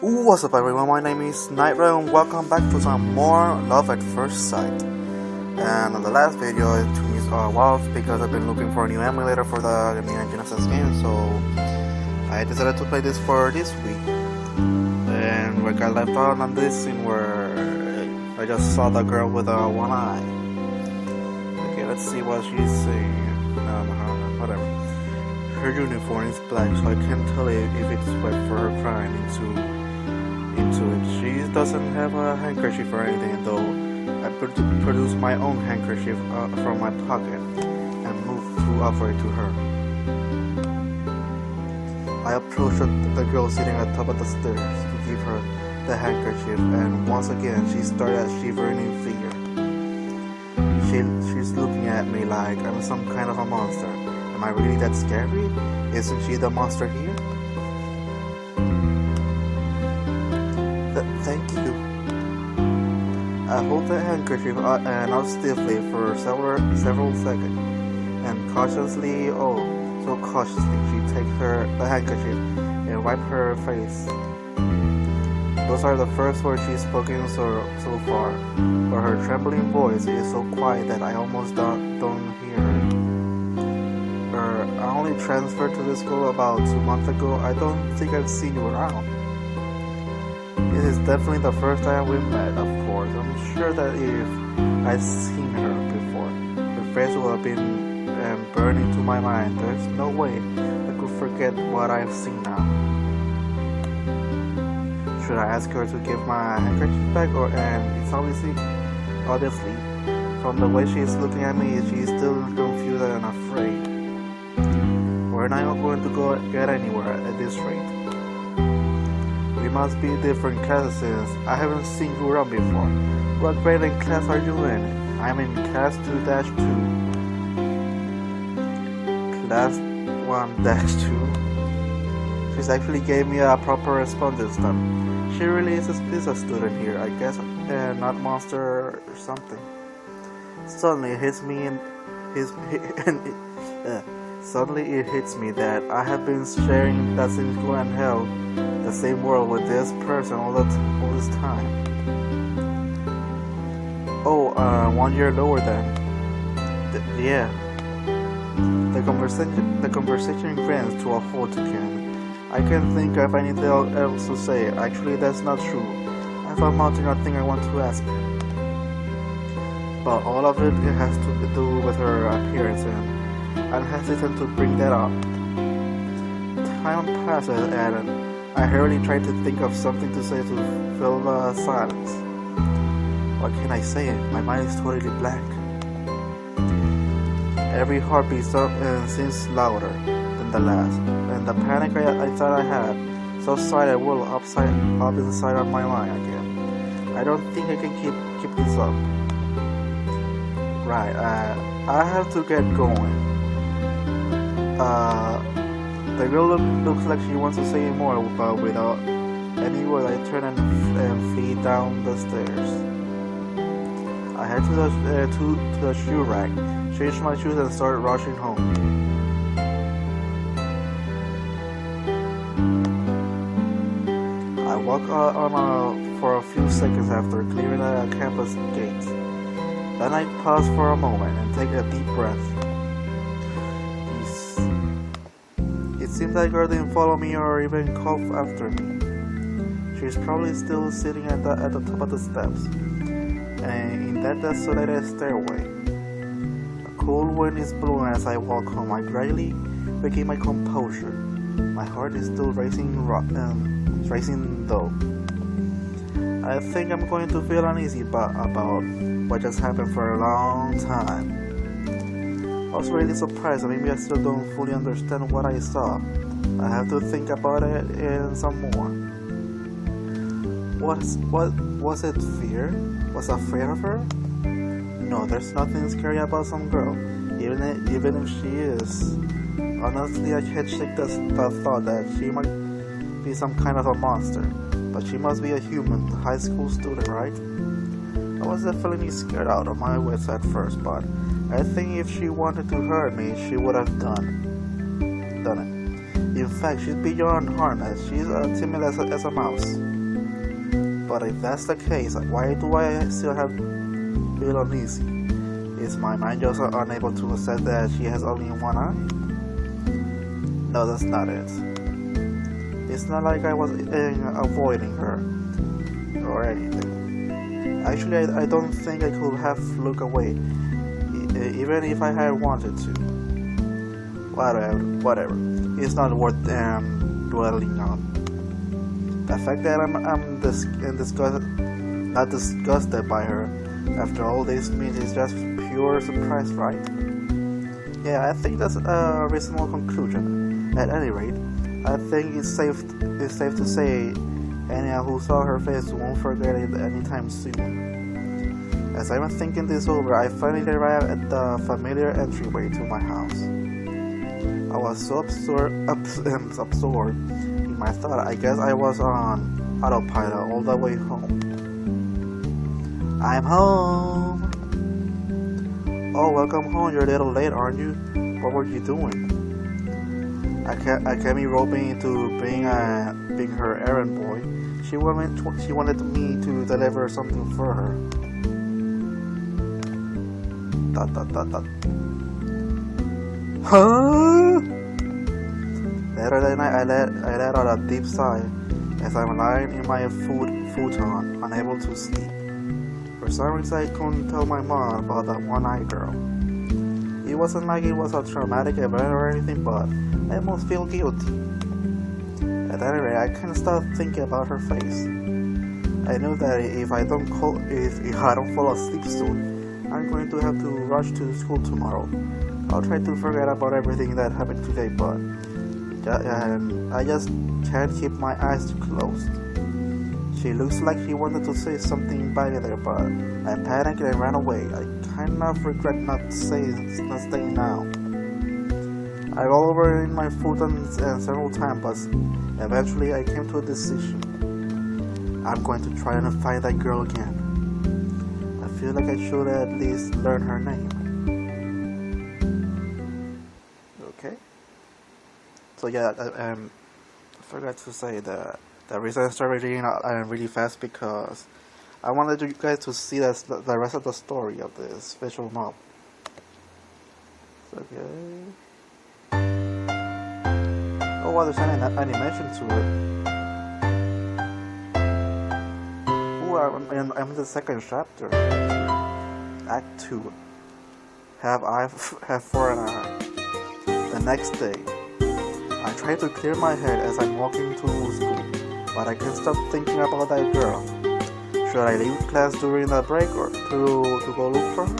What's up everyone, my name is Nightrow and welcome back to some more Love at First Sight. And on the last video it took me a while because I've been looking for a new emulator for the Neon Genesis game, so I decided to play this for this week. And we got left out on this scene where I just saw the girl with one eye. Okay, let's see what she's saying. Whatever. Her uniform is black, so I can't tell if it's wet for her crying into it. She doesn't have a handkerchief or anything, though. I produced my own handkerchief from my pocket and moved to offer it to her. I approached the girl sitting at the top of the stairs to give her the handkerchief, and once again she started shivering in fear. She's looking at me like I'm some kind of a monster. Am I really that scary? Isn't she the monster here? Thank you. I hold the handkerchief out stiffly for several seconds, and cautiously, she takes the handkerchief and wipes her face. Those are the first words she's spoken so far, but her trembling voice is so quiet that I almost don't hear her. I only transferred to this school about 2 months ago. I don't think I've seen you around. This is definitely the first time we met, of course. I'm sure that if I'd seen her before, her face would have been burned into my mind. There's no way I could forget what I've seen now. Should I ask her to give my handkerchief back, and it's obviously, from the way she's looking at me, she's still confused and afraid. We're not going to get anywhere at this rate. We must be different classes since I haven't seen you around before. What grade and class are you in? I'm in class 2-2. Class 1-2. She's actually gave me a proper response this time. She really is a student here, I guess, and not monster or something. Suddenly it hits me that I have been sharing that same school and hell, the same world with this person all this time. 1 year lower than. Yeah. The conversation grinds to a halt again. I can't think of anything else to say. Actually, that's not true. I have a mounting a thing I want to ask her. But all of it has to do with her appearance, and I'm hesitant to bring that up. Time passes, and I hurriedly try to think of something to say to fill the silence. What can I say? My mind is totally blank. Every heartbeat seems louder than the last, and the panic I thought I had subsided well up inside of my mind again. I don't think I can keep this up. Right, I have to get going. The girl looks like she wants to say more, but without any word I turn and flee down the stairs. I head to the shoe rack, change my shoes and start rushing home. I walk for a few seconds after clearing the campus gates. Then I pause for a moment and take a deep breath. It seems that girl didn't follow me or even cough after me. She's probably still sitting at the top of the steps, and in that desolated stairway. A cool wind is blowing as I walk home. I gradually regain my composure. My heart is still racing though. I think I'm going to feel uneasy about what just happened for a long time. I was really surprised, and maybe I still don't fully understand what I saw. I have to think about it and some more. Was it fear? Was I afraid of her? No, there's nothing scary about some girl, even if she is. Honestly, I can't shake the thought that she might be some kind of a monster, but she must be a human high school student, right? I was definitely scared out of my wits at first, but I think if she wanted to hurt me, she would have done it. In fact, she's beyond harmless. She's as timid as a mouse. But if that's the case, why do I still have feel uneasy? Is my mind just unable to accept that she has only one eye? No, that's not it. It's not like I was avoiding her or anything. Actually, I don't think I could have looked away, even if I had wanted to. Whatever. It's not worth dwelling on. The fact that I'm not disgusted by her after all this means is just pure surprise, right? Yeah, I think that's a reasonable conclusion. At any rate, I think it's safe to say anyone who saw her face won't forget it anytime soon. As I was thinking this over, I finally arrived at the familiar entryway to my house. I was so absorbed in my thought, I guess I was on autopilot all the way home. I'm home! Oh, welcome home. You're a little late, aren't you? What were you doing? I came in roping into being her errand boy. She wanted me to deliver something for her. Huh? Later that night, I let out a deep sigh as I'm lying in my futon, unable to sleep. For some reason, I couldn't tell my mom about that one-eyed girl. It wasn't like it was a traumatic event or anything, but I almost feel guilty. At any rate, I couldn't stop thinking about her face. I knew that if I don't fall asleep soon, I'm going to have to rush to school tomorrow. I'll try to forget about everything that happened today, but I just can't keep my eyes closed. She looks like she wanted to say something back there, but I panicked and ran away. I kind of regret not staying now. I rolled over in my futon several times, but eventually I came to a decision. I'm going to try and find that girl again. I feel like I should at least learn her name. Okay? So yeah, I forgot to say that the reason I started reading really fast because I wanted you guys to see the rest of the story of this visual novel. Okay. Oh wow, there's an animation to it. Oh, I'm in the second chapter. Act 2. Have for an eye. The next day, I try to clear my head as I'm walking to school, but I can't stop thinking about that girl. Should I leave class during the break or to go look for her?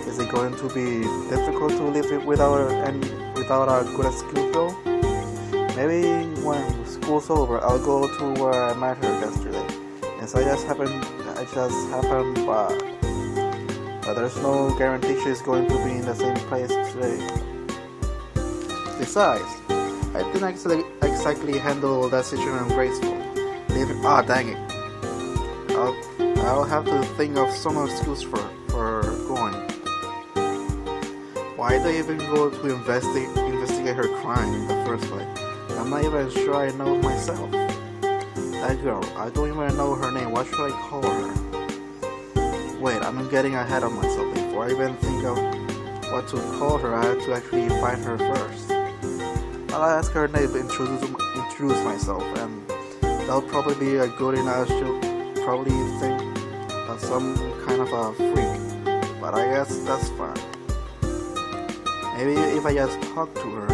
Is it going to be difficult to live without a good excuse though? Maybe when school's over, I'll go to where I met her yesterday. Yes, I just happened, but there's no guarantee she's going to be in the same place today. Besides, I didn't exactly handle that situation gracefully. Dang it. I'll have to think of some excuse for going. Why do I even go to investigate her crime in the first place? I'm not even sure I know myself. That girl, I don't even know her name. What should I call her? Wait, I'm getting ahead of myself. Before I even think of what to call her, I have to actually find her first. I'll ask her name to introduce myself, and that'll probably be a good enough. She'll probably think I'm some kind of a freak, but I guess that's fine. Maybe if I just talk to her,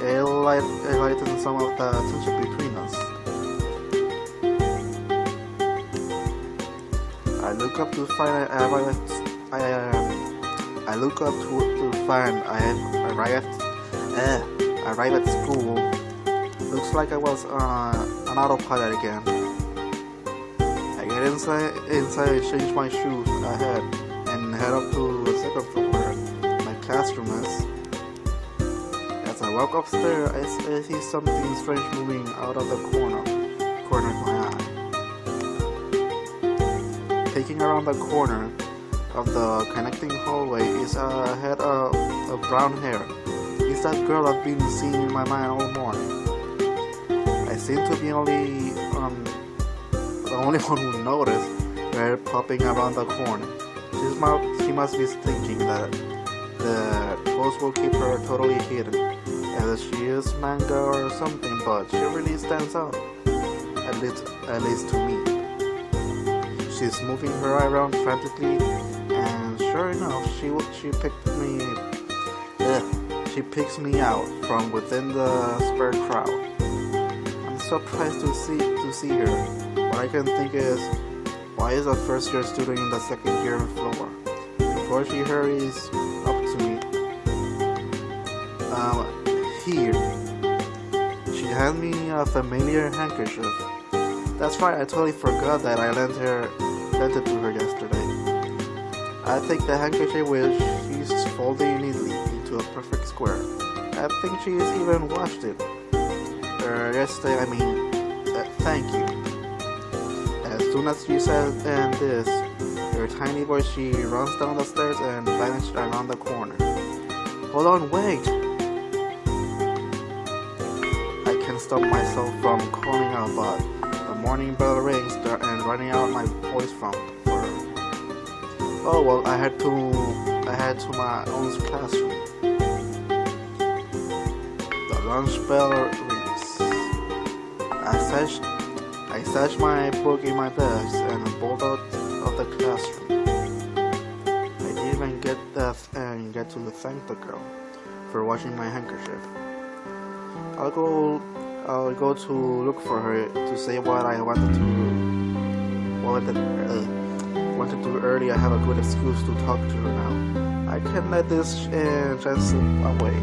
it'll lighten some of the tension between us. I look up to find I arrive at school. Looks like I was on autopilot again. I get inside, change my shoes ahead, and head up to the second floor where my classroom is. As I walk upstairs, I see something strange moving out of the corner of my eye. Peeking around the corner of the connecting hallway is a head of brown hair. She's that girl I've been seeing in my mind all morning. I seem to be the only one who noticed her popping around the corner. She must be thinking that the post will keep her totally hidden, as she is manga or something, but she really stands out, at least to me. She's moving her eye around frantically, and sure enough, she picks me out from within the spare crowd. I'm surprised to see her. What I can think is, why is a first year student in the second year floor? Before she hurries up to me, here. She hands me a familiar handkerchief. That's right, I totally forgot that I lent it to her yesterday. I take the handkerchief, which she's folding neatly into a perfect square. I think she's even washed it. Yesterday, thank you. As soon as she said this, her tiny voice, she runs down the stairs and vanished around the corner. Hold on, wait! I can't stop myself from calling out, but the morning bell rings and running out my voice for her. Oh well, I had to my own classroom. The lunch bell rings. I stashed my book in my desk and bolted out of the classroom. I didn't even get to thank the girl for washing my handkerchief. I'll go to look for her to say what I wanted to do early. I have a good excuse to talk to her now. I can't let this chance slip away.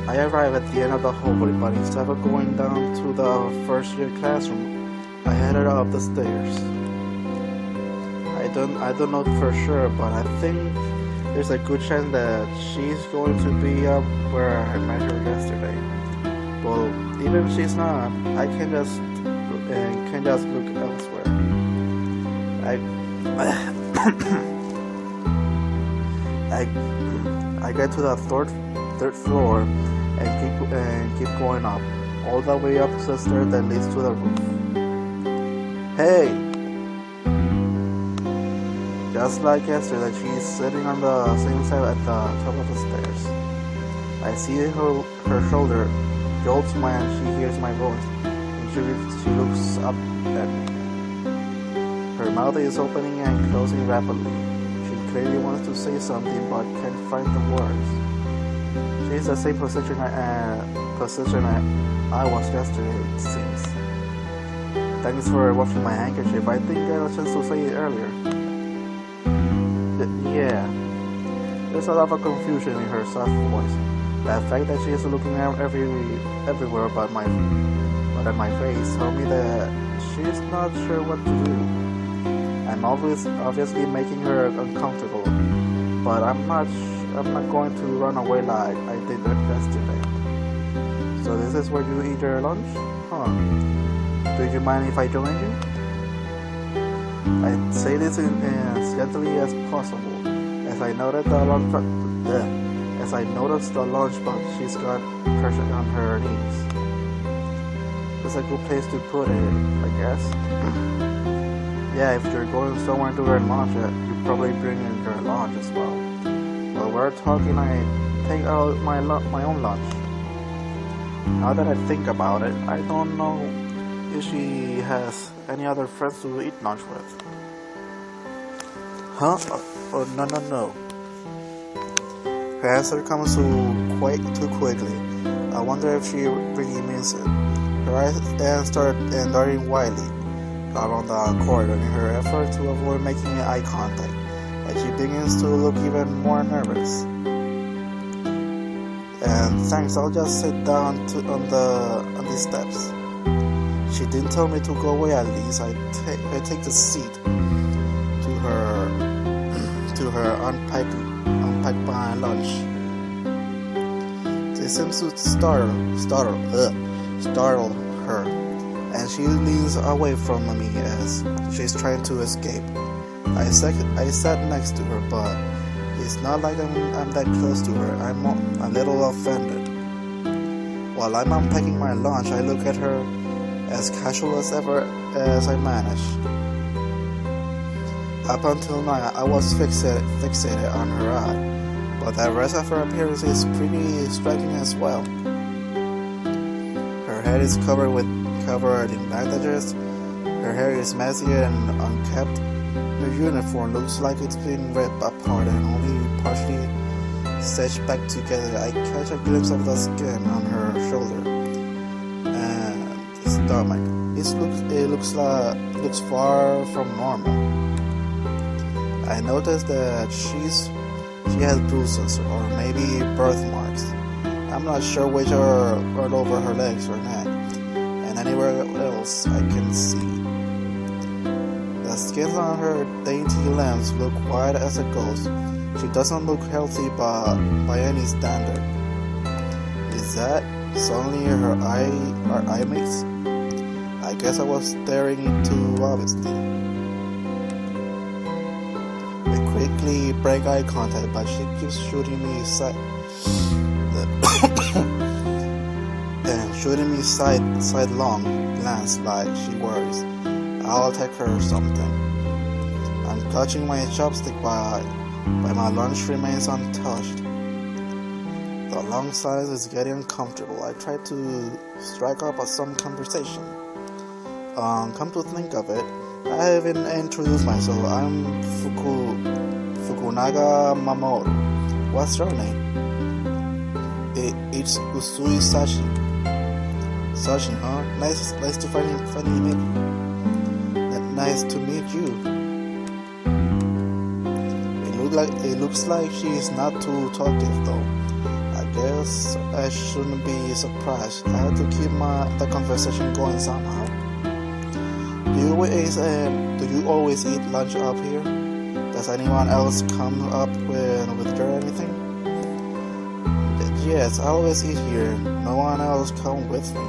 I arrive at the end of the hallway, but instead of going down to the first year classroom, I headed up the stairs. I don't know for sure, but I think there's a good chance that she's going to be up where I met her yesterday. Well, even if she's not, I can just look elsewhere. I get to the third floor and keep going up, all the way up to the stairs that leads to the roof. Hey! Just like yesterday, she's sitting on the same side at the top of the stairs. I see her shoulder jolt and she hears my voice, and she looks up at me. Her mouth is opening and closing rapidly. She clearly wants to say something but can't find the words. She's the same position I was yesterday, it seems. Thanks for washing my handkerchief. I think I had a chance to say it earlier. Yeah. There's a lot of confusion in her soft voice. The fact that she is looking everywhere but at my face told me that she's not sure what to do. I'm obviously making her uncomfortable, but I'm not going to run away like I did yesterday. So this is where you eat your lunch? Huh. Do you mind if I join you? I say this as gently as possible, as I noticed the lunchbox she's got pressure on her knees. It's a good place to put it, I guess. Yeah, if you're going somewhere to learn lunch, you probably bring in your lunch as well. While we're talking, I take out my own lunch. Now that I think about it, I don't know if she has any other friends to eat lunch with. Huh? Oh, no. Her answer comes too quickly. I wonder if she really means it. Her eyes start darting wildly around the corridor in her effort to avoid making eye contact, and she begins to look even more nervous. And thanks, I'll just sit down on these steps. She didn't tell me to go away. At least I take the seat to her unpacked behind lunch. It seems to startle her, and she leans away from me as she's trying to escape. I sat next to her, but It's not like I'm that close to her. I'm a little offended. While I'm unpacking my lunch, I look at her as casual as ever as I manage. Up until now, I was fixated on her eye, but the rest of her appearance is pretty striking as well. Her head is covered in bandages. Her hair is messy and unkempt. Her uniform looks like it's been ripped apart and only partially stitched back together. I catch a glimpse of the skin on her shoulder and stomach. It looks far from normal. I noticed that she has bruises or maybe birthmarks. I'm not sure which are all over her legs or neck and anywhere else I can see. The skin on her dainty limbs look white as a ghost. She doesn't look healthy by any standard. Is that suddenly her eye mates? I guess I was staring too obviously. We quickly break eye contact, but she keeps shooting me sidelong glance like she worries I'll attack her or something. I'm clutching my chopstick but my lunch remains untouched. The long silence is getting uncomfortable. I try to strike up some conversation. Come to think of it, I haven't introduced myself. I'm Fukunaga Mamoru. What's your name? It's Usui Sachi. Sachi, huh? Nice to finally meet you. Nice to meet you. It looks like she's not too talkative though. I guess I shouldn't be surprised. I have to keep the conversation going somehow. Do you always eat lunch up here? Does anyone else come up with you or anything? Yes, I always eat here. No one else come with me.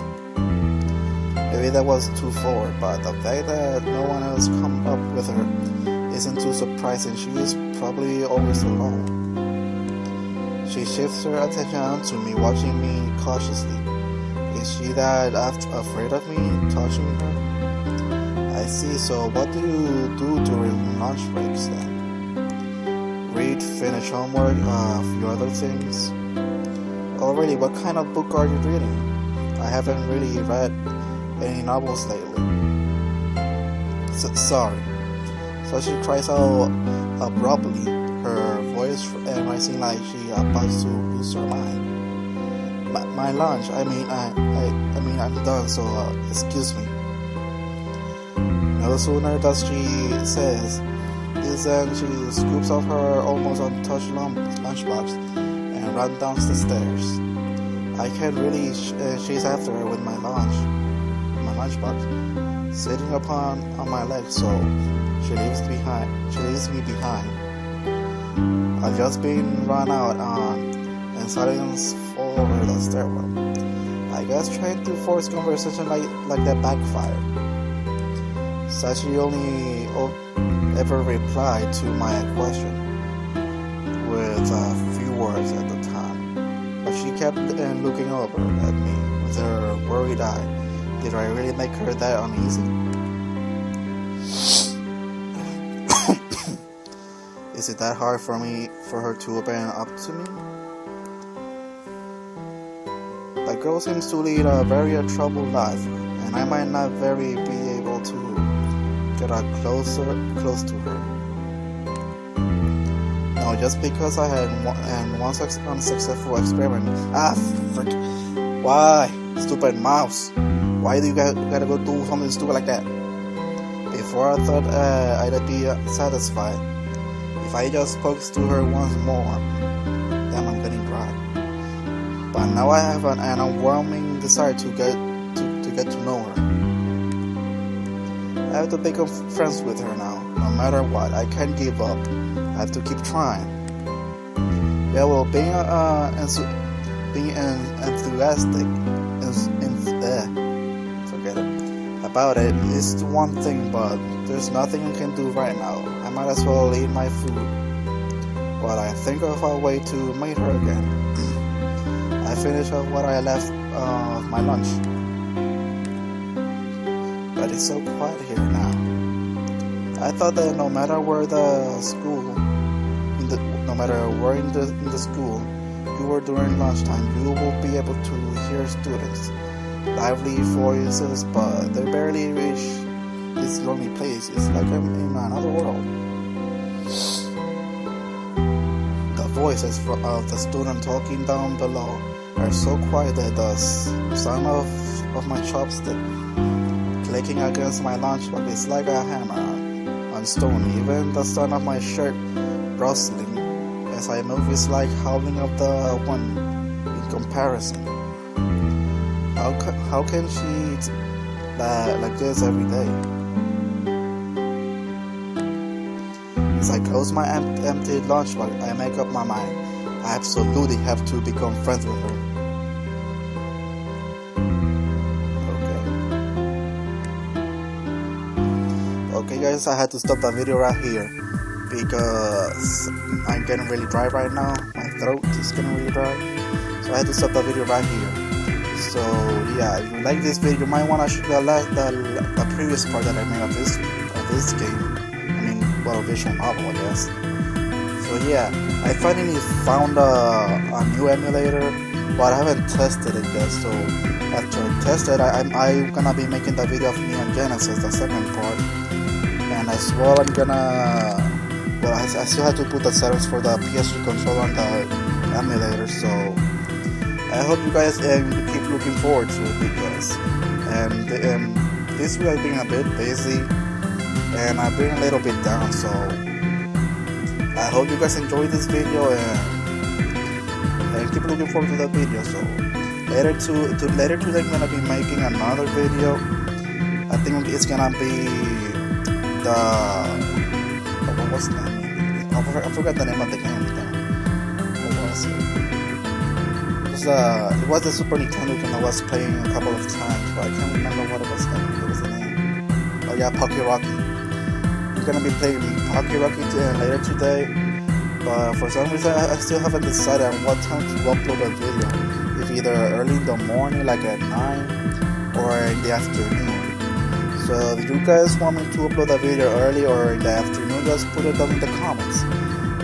Maybe that was too forward, but the fact that no one else come up with her isn't too surprising. She is probably always alone. She shifts her attention to me, watching me cautiously. Is she that afraid of me touching her? I see, so what do you do during lunch breaks then? Read, finish homework, a few other things. Oh really, what kind of book are you reading? I haven't really read any novels lately. Sorry. So she cries out abruptly, her voice rising like she about to lose her mind. My lunch, I mean I'm done, so excuse me. No sooner does she says this than she scoops off her almost untouched lunchbox and runs down the stairs. I can't really chase after her with my lunchbox sitting on my leg, so she leaves me behind. I've just been run out on, and silence fall over the stairwell. I guess trying to force conversation like that backfired. Sachi only ever replied to my question with a few words at the time, but she kept looking over at me with her worried eye. Did I really make her that uneasy? Is it that hard for her to open up to me? The girl seems to lead a very troubled life, and I might not be able to get close to her. No, just because I had one unsuccessful experiment. Frick! Why, stupid mouse? Why do you gotta go do something stupid like that? Before I thought I'd be satisfied. If I just spoke to her once more, then I'm getting dry. But now I have an overwhelming desire to get to know her. I have to become friends with her now. No matter what, I can't give up. I have to keep trying. Yeah, well, being enthusiastic forget it. About it is one thing, but there's nothing I can do right now. I might as well eat my food. but I think of a way to meet her again. I finish off what I left of my lunch, but it's so quiet here now. I thought that no matter where the school, no matter where in the school you were during lunchtime, you will be able to hear students' lively voices, but they barely reach this lonely place. It's like I'm in another world. The voices of the student talking down below are so quiet that the sound of my chopstick clicking against my lunchbox is like a hammer on stone. Even the sound of my shirt rustling as I move is like howling of the wind in comparison. How can she eat like this every day? As I close my empty lunchbox, I make up my mind. I absolutely have to become friends with her. Okay guys, I had to stop the video right here because I'm getting really dry right now. My throat is getting really dry, so I had to stop the video right here. So yeah, if you like this video, you might want to shoot the previous part that I made of this game. I mean, well, visual novel, I guess. So yeah, I finally found a new emulator, but I haven't tested it yet. So after I test it, I'm gonna be making the video of Neon Genesis, the second part. And as well, I'm gonna, well, I still have to put the settings for the PS3 controller on the emulator. So I hope you guys keep looking forward to it, because this week I've been a bit busy and I've been a little bit down. So I hope you guys enjoyed this video and keep looking forward to the video. So later today I'm gonna be making another video. I think it's gonna be what was the name? I forgot the name of the game. What was it? It was the Super Nintendo game I was playing a couple of times, but I can't remember what it was the name. Oh yeah, Pocky Rocky. I'm gonna be playing Pocky Rocky later today, but for some reason I still haven't decided on what time to upload a video. If either early in the morning, like at 9, or in the afternoon. So if you guys want me to upload a video early or in the afternoon, just put it down in the comments.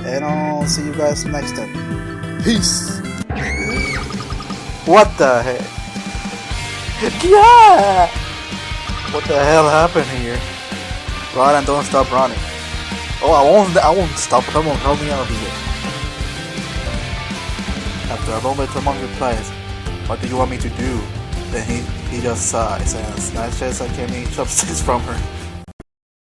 And I'll see you guys next time. Peace! What the heck? Yeah! What the hell happened here? Run and don't stop running. Oh, I won't stop. Come on, help me out here. After a moment, Mom replies, "What do you want me to do?" Then he just sighs and snatches a candy chopsticks from her.